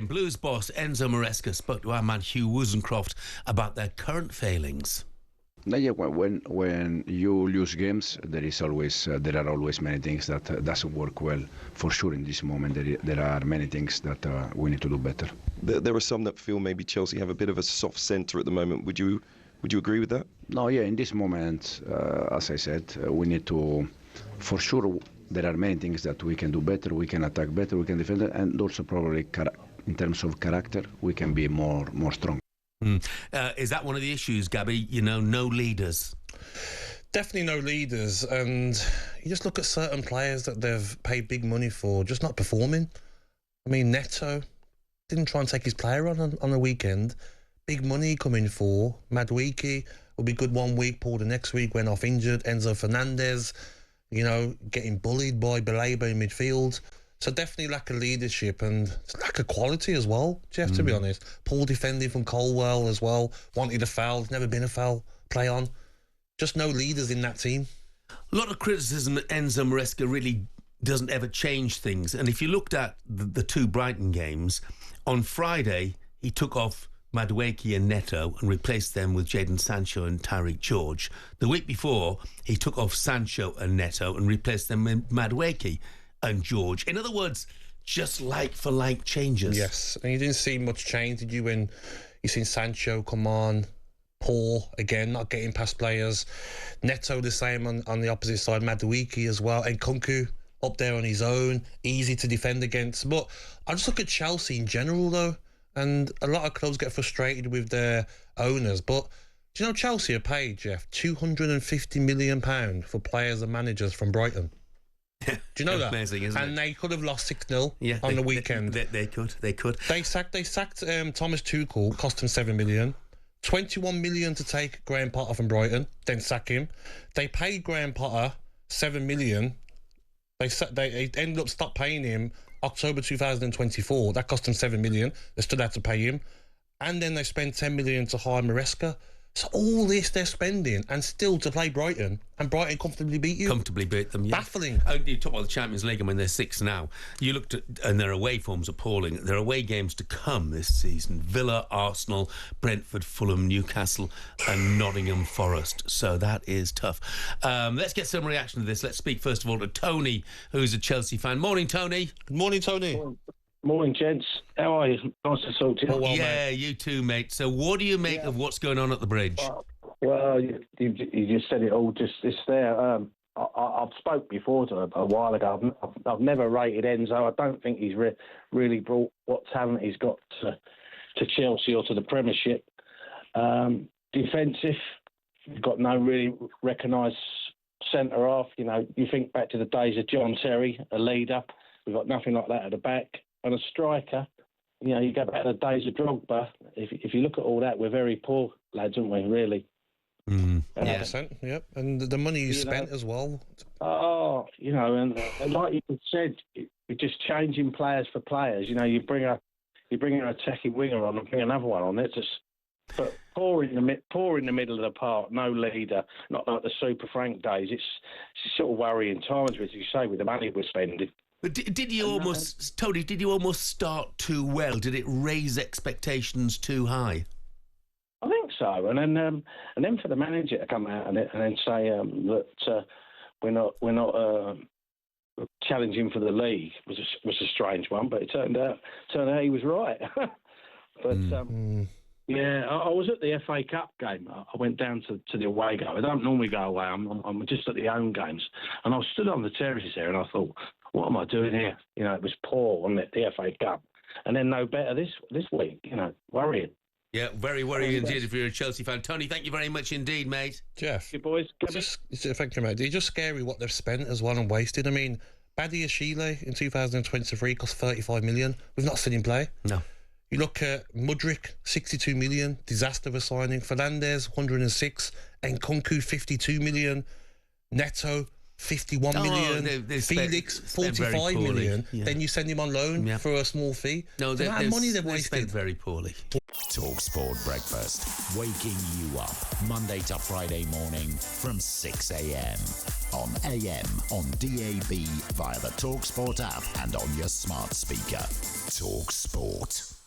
Blues boss Enzo Maresca spoke to our man Hugh Woozencroft about their current failings. Yeah, when you lose games, there are always many things that doesn't work well. For sure, in this moment, there are many things that we need to do better. There are some that feel maybe Chelsea have a bit of a soft centre at the moment. Would you agree with that? No, yeah. In this moment, as I said, we need to, for sure, there are many things that we can do better. We can attack better. We can defend, and also probably in terms of character, we can be more strong. Is that one of the issues, Gabby? You know, no leaders. Definitely no leaders, and you just look at certain players that they've paid big money for just not performing. I mean, Neto didn't try and take his player on the weekend. Big money coming for Mudryk will be good 1 week, Paul the next week went off injured. Enzo Fernandez, you know, getting bullied by Baleba in midfield. So definitely lack of leadership and lack of quality as well, Jeff, to be honest. Paul defending from Colwell as well, wanted a foul, never been a foul play on. Just no leaders in that team. A lot of criticism that Enzo Maresca really doesn't ever change things. And if you looked at the two Brighton games, on Friday he took off Mudryk and Neto and replaced them with Jadon Sancho and Tyreek George. The week before, he took off Sancho and Neto and replaced them with Mudryk and George. In other words, just like for like changes. Yes, and you didn't see much change, did you, when you seen Sancho come on, poor again, not getting past players. Neto the same on the opposite side, Mudryk as well, and Kunku up there on his own, easy to defend against. But I just look at Chelsea in general though, and a lot of clubs get frustrated with their owners. But do you know Chelsea are paid, Jeff, £250 million for players and managers from Brighton? Do you know that? Amazing, isn't it? And they could have lost 6-0 on the weekend. They could. They sacked Thomas Tuchel, cost him $7 million. 21 million to take Graham Potter from Brighton, then sack him. They paid Graham Potter $7 million. They ended up stopped paying him October 2024. That cost them $7 million. They still had to pay him. And then they spent $10 million to hire Maresca. So all this they're spending, and still to play Brighton, and Brighton comfortably beat you. Comfortably beat them, yeah. Baffling. You talk about the Champions League, I mean, they're sixth now. You looked at, and their away form's appalling. Their away games to come this season: Villa, Arsenal, Brentford, Fulham, Newcastle, and Nottingham Forest. So that is tough. Let's get some reaction to this. Let's speak first of all to Tony, who's a Chelsea fan. Morning, Tony. Good morning, Tony. Morning, gents. How are you? Nice to talk to you. Oh, well, yeah, mate. you too, mate. So what do you make of what's going on at the bridge? Well, you just said it all. It's there. I've spoke before a while ago. I've never rated Enzo. I don't think he's really brought what talent he's got to Chelsea or to the Premiership. Defensive, you've got no really recognised centre half. You know, you think back to the days of John Terry, a leader. We've got nothing like that at the back. And a striker, you know, you go back to the days of Drogba. If you look at all that, we're very poor lads, aren't we, really? 100%, yep. And the money you spent as well. Oh, you know, and like you said, we're just changing players for players. You know, you bring an attacking winger on and bring another one on. It's just, but poor in the middle of the park, no leader, not like the Super Frank days. It's sort of worrying times, as you say, with the money we're spending. But did you almost, Tony, did you almost start too well? Did it raise expectations too high? I think so. And then for the manager to come out and then say that we're not challenging for the league was a strange one, but it turned out he was right. But yeah, I was at the FA Cup game. I went down to the away game. I don't normally go away. I'm just at the home games, and I stood on the terraces there, and I thought, what am I doing here? You know, it was poor on the FA Cup. And then no better this week, you know, worrying. Yeah, very worrying indeed if you're a Chelsea fan. Tony, thank you very much indeed, mate. Jeff. You boys. Thank you, mate. It's just scary what they've spent as well and wasted. I mean, Badiashile in 2023 cost 35 million. We've not seen him play. No. You look at Mudryk, 62 million, disaster of a signing. Fernandez, 106. And Kunku, 52 million. Neto, 51 million. Felix, 45 million. Yeah. Then you send him on loan for a small fee. No, the amount of money they've wasted. Spent very poorly. talkSPORT Breakfast, waking you up Monday to Friday morning from 6 a.m. on AM, on DAB, via the talkSPORT app and on your smart speaker. talkSPORT.